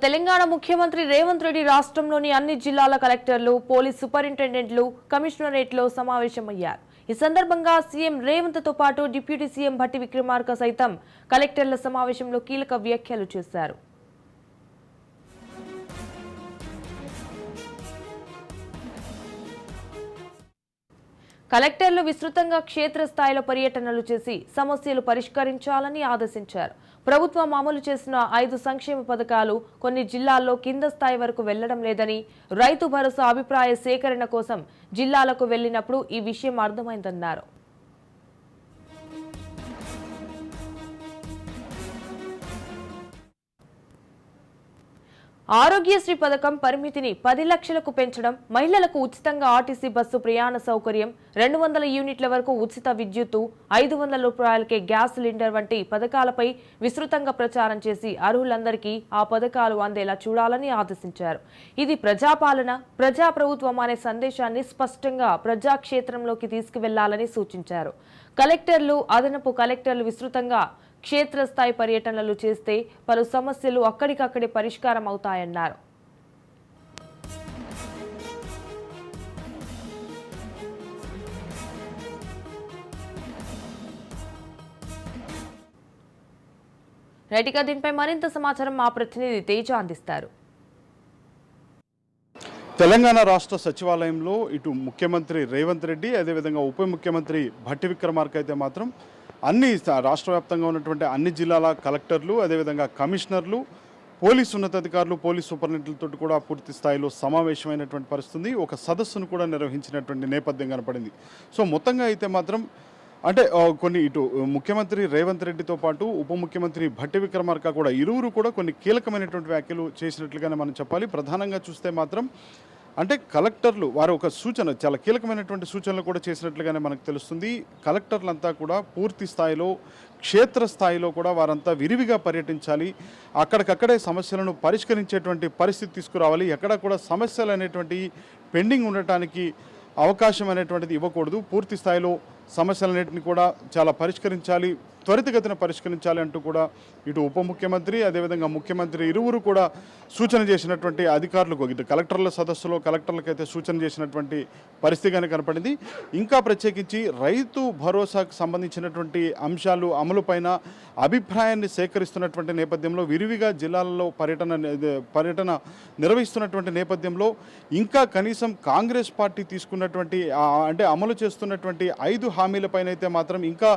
తెలంగాణ ముఖ్యమంత్రి రేవంత్ రెడ్డి రాష్ట్రంలోని అన్ని జిల్లాల కలెక్టర్లు, పోలీస్ సూపరింటెండెంట్లు కమిషనరేట్లో సమావేశమయ్యారు. ఈ సందర్భంగా సీఎం రేవంత్ తో పాటు డిప్యూటీ సీఎం భట్టి విక్రమార్క సైతం కలెక్టర్ల సమావేశంలో కీలక వ్యాఖ్యలు చేశారు. కలెక్టర్లు విస్తృతంగా క్షేత్రస్థాయిలో పర్యటనలు చేసి సమస్యలు పరిష్కరించాలని ఆదేశించారు. ప్రభుత్వం అమలు చేసిన 5 సంక్షేమ పథకాలు కొన్ని జిల్లాల్లో కింద స్థాయి వరకు వెళ్లడం లేదని, రైతు భరోసా అభిప్రాయ సేకరణ కోసం జిల్లాలకు వెళ్లినప్పుడు ఈ విషయం అర్థమైందన్నారు. ఆరోగ్యశ్రీ పథకం పరిమితిని 10 లక్షలకు పెంచడం, మహిళలకు ఉచితంగా ఆర్టీసీ బస్సు ప్రయాణ సౌకర్యం, 200 యూనిట్ల వరకు ఉచిత విద్యుత్తు, 500 రూపాయలకే గ్యాస్ సిలిండర్ వంటి పథకాలపై విస్తృతంగా ప్రచారం చేసి అర్హులందరికీ ఆ పథకాలు అందేలా చూడాలని ఆదేశించారు. ఇది ప్రజాపాలన, ప్రజాప్రభుత్వం అనే సందేశాన్ని స్పష్టంగా ప్రజాక్షేత్రంలోకి తీసుకువెళ్లాలని సూచించారు. కలెక్టర్లు, అదనపు కలెక్టర్లు విస్తృతంగా క్షేత్రస్థాయి పర్యటనలు చేస్తే పలు సమస్యలు అక్కడికక్కడే పరిష్కారం అవుతాయన్నారు. రైట్గా దీనిపై మరింత సమాచారం మా ప్రతినిధి తేజ అందిస్తారు. తెలంగాణ రాష్ట్ర సచివాలయంలో ఇటు ముఖ్యమంత్రి రేవంత్ రెడ్డి, అదేవిధంగా ఉప ముఖ్యమంత్రి భట్టి విక్రమార్క అయితే మాత్రం అన్ని రాష్ట్ర వ్యాప్తంగా ఉన్నటువంటి అన్ని జిల్లాల కలెక్టర్లు, అదేవిధంగా కమిషనర్లు, పోలీసు ఉన్నతాధికారులు, పోలీసు సూపరింటెండెంట్లతో కూడా పూర్తి స్థాయిలో సమావేశమైనటువంటి పరిస్థితి, ఒక సదస్సును కూడా నిర్వహించినటువంటి నేపథ్యం కనపడింది. సో మొత్తంగా అయితే మాత్రం అంటే కొన్ని ఇటు ముఖ్యమంత్రి రేవంత్ రెడ్డితో పాటు ఉప ముఖ్యమంత్రి భట్టి విక్రమార్క కూడా ఇరువురు కూడా కొన్ని కీలకమైనటువంటి వ్యాఖ్యలు చేసినట్లుగానే మనం చెప్పాలి. ప్రధానంగా చూస్తే మాత్రం అంటే కలెక్టర్లు వారు ఒక సూచన, చాలా కీలకమైనటువంటి సూచనలు కూడా చేసినట్లుగానే మనకు తెలుస్తుంది. కలెక్టర్లంతా కూడా పూర్తి స్థాయిలో క్షేత్రస్థాయిలో కూడా వారంతా విరివిగా పర్యటించాలి. అక్కడికక్కడే సమస్యలను పరిష్కరించేటువంటి పరిస్థితి తీసుకురావాలి. ఎక్కడ కూడా సమస్యలు అనేటువంటి పెండింగ్ ఉండటానికి అవకాశం అనేటువంటిది ఇవ్వకూడదు. పూర్తి స్థాయిలో సమస్యలన్నింటినీ కూడా చాలా పరిష్కరించాలి, త్వరితగతిన పరిష్కరించాలి అంటూ కూడా ఇటు ఉప ముఖ్యమంత్రి, అదేవిధంగా ముఖ్యమంత్రి ఇరువురు కూడా సూచన చేసినటువంటి అధికారులకు, ఇటు కలెక్టర్ల సదస్సులో కలెక్టర్లకైతే సూచన చేసినటువంటి పరిస్థితిగానే కనపడింది. ఇంకా ప్రత్యేకించి రైతు భరోసాకు సంబంధించినటువంటి అంశాలు అమలుపైన అభిప్రాయాన్ని సేకరిస్తున్నటువంటి నేపథ్యంలో విరివిగా జిల్లాలలో పర్యటన నిర్వహిస్తున్నటువంటి నేపథ్యంలో ఇంకా కనీసం కాంగ్రెస్ పార్టీ తీసుకున్నటువంటి అంటే అమలు చేస్తున్నటువంటి 5 హామీలపైన అయితే మాత్రం ఇంకా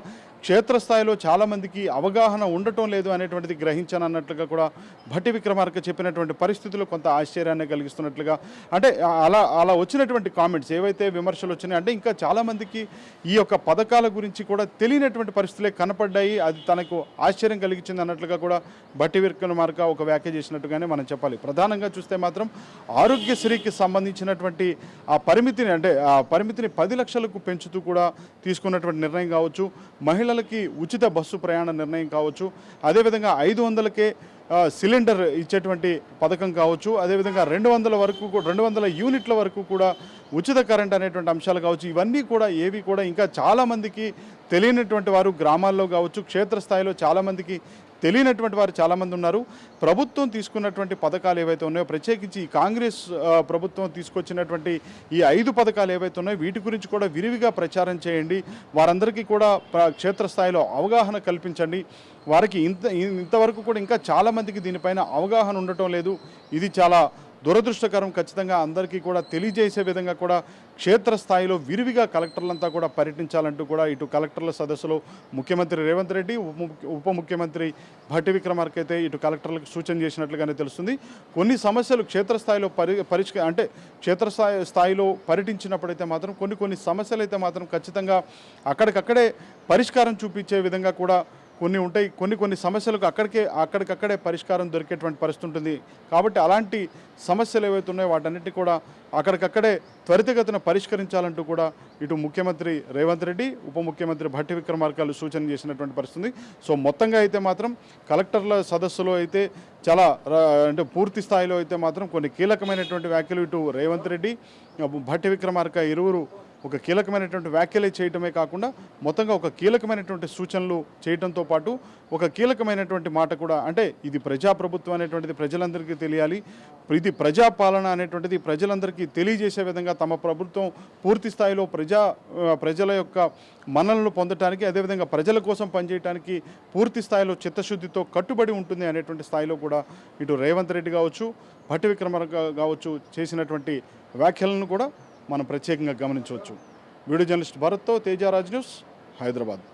క్షేత్రస్థాయిలో చాలామందికి అవగాహన ఉండటం లేదు అనేటువంటిది గ్రహించానన్నట్లుగా కూడా భట్టి విక్రమార్క చెప్పినటువంటి పరిస్థితులు కొంత ఆశ్చర్యాన్ని కలిగిస్తున్నట్లుగా, అంటే అలా వచ్చినటువంటి కామెంట్స్ ఏవైతే విమర్శలు వచ్చినాయి అంటే ఇంకా చాలామందికి ఈ యొక్క పథకాల గురించి కూడా తెలియనటువంటి పరిస్థితులే కనపడ్డాయి. అది తనకు ఆశ్చర్యం కలిగించింది అన్నట్లుగా కూడా భట్టి విక్రమార్క ఒక వ్యాఖ్య చేసినట్టుగానే మనం చెప్పాలి. ప్రధానంగా చూస్తే మాత్రం ఆరోగ్యశ్రీకి సంబంధించినటువంటి ఆ పరిమితిని 10 లక్షలకు పెంచుతూ కూడా తీసుకున్నటువంటి నిర్ణయం కావచ్చు, మహిళలకి ఉచిత బస్సు ప్రయాణ నిర్ణయం కావచ్చు, అదేవిధంగా 500కే సిలిండర్ ఇచ్చేటువంటి పథకం కావచ్చు, అదేవిధంగా 200 యూనిట్ల వరకు కూడా ఉచిత కరెంట్ అనేటువంటి అంశాలు కావచ్చు. ఇవన్నీ కూడా ఏవి కూడా ఇంకా చాలామందికి తెలియనటువంటి వారు గ్రామాల్లో కావచ్చు, క్షేత్రస్థాయిలో చాలామందికి తెలియనటువంటి వారు చాలామంది ఉన్నారు. ప్రభుత్వం తీసుకున్నటువంటి పథకాలు ఏవైతే ఉన్నాయో, ప్రత్యేకించి కాంగ్రెస్ ప్రభుత్వం తీసుకొచ్చినటువంటి ఈ 5 పథకాలు ఏవైతే ఉన్నాయో వీటి గురించి కూడా విరివిగా ప్రచారం చేయండి. వారందరికీ కూడా క్షేత్రస్థాయిలో అవగాహన కల్పించండి. వారికి ఇంతవరకు కూడా ఇంకా చాలామందికి దీనిపైన అవగాహన ఉండటం లేదు. ఇది చాలా దురదృష్టకరం. ఖచ్చితంగా అందరికీ కూడా తెలియజేసే విధంగా కూడా క్షేత్రస్థాయిలో విరివిగా కలెక్టర్లంతా కూడా పర్యటించాలంటూ కూడా ఇటు కలెక్టర్ల సదస్సులో ముఖ్యమంత్రి రేవంత్ రెడ్డి, ఉప ముఖ్యమంత్రి భట్టి విక్రమార్క అయితే ఇటు కలెక్టర్లకు సూచన చేసినట్లుగానే తెలుస్తుంది. కొన్ని సమస్యలు క్షేత్రస్థాయిలో క్షేత్రస్థాయిలో పర్యటించినప్పుడైతే మాత్రం కొన్ని సమస్యలు అయితే మాత్రం ఖచ్చితంగా అక్కడికక్కడే పరిష్కారం చూపించే విధంగా కూడా కొన్ని ఉంటాయి. కొన్ని సమస్యలకు అక్కడికక్కడే పరిష్కారం దొరికేటువంటి పరిస్థితి ఉంటుంది. కాబట్టి అలాంటి సమస్యలు ఏవైతే ఉన్నాయో వాటన్నిటి కూడా అక్కడికక్కడే త్వరితగతిన పరిష్కరించాలంటూ కూడా ఇటు ముఖ్యమంత్రి రేవంత్ రెడ్డి, ఉప ముఖ్యమంత్రి భట్టి విక్రమార్కలు సూచన చేసినటువంటి పరిస్థితి. సో మొత్తంగా అయితే మాత్రం కలెక్టర్ల సదస్సులో అయితే చాలా అంటే పూర్తి స్థాయిలో అయితే మాత్రం కొన్ని కీలకమైనటువంటి వ్యాఖ్యలు ఇటు రేవంత్ రెడ్డి, భట్టి విక్రమార్క ఇరువురు ఒక కీలకమైనటువంటి వ్యాఖ్యలే చేయటమే కాకుండా మొత్తంగా ఒక కీలకమైనటువంటి సూచనలు చేయడంతో పాటు ఒక కీలకమైనటువంటి మాట కూడా, అంటే ఇది ప్రజాప్రభుత్వం అనేటువంటిది ప్రజలందరికీ తెలియాలి, ఇది ప్రజాపాలన అనేటువంటిది ప్రజలందరికీ తెలియజేసే విధంగా తమ ప్రభుత్వం పూర్తి స్థాయిలో ప్రజల యొక్క మన్ననలు పొందడానికి, అదేవిధంగా ప్రజల కోసం పనిచేయడానికి పూర్తి స్థాయిలో చిత్తశుద్ధితో కట్టుబడి ఉంటుంది అనేటువంటి స్థాయిలో కూడా ఇటు రేవంత్ రెడ్డి కావచ్చు, భట్టి విక్రమార్క కావచ్చు చేసినటువంటి వ్యాఖ్యలను కూడా మనం ప్రత్యేకంగా గమనించవచ్చు. వీడియో జర్నలిస్ట్ భరత్తో తేజారాజ్ న్యూస్, హైదరాబాద్.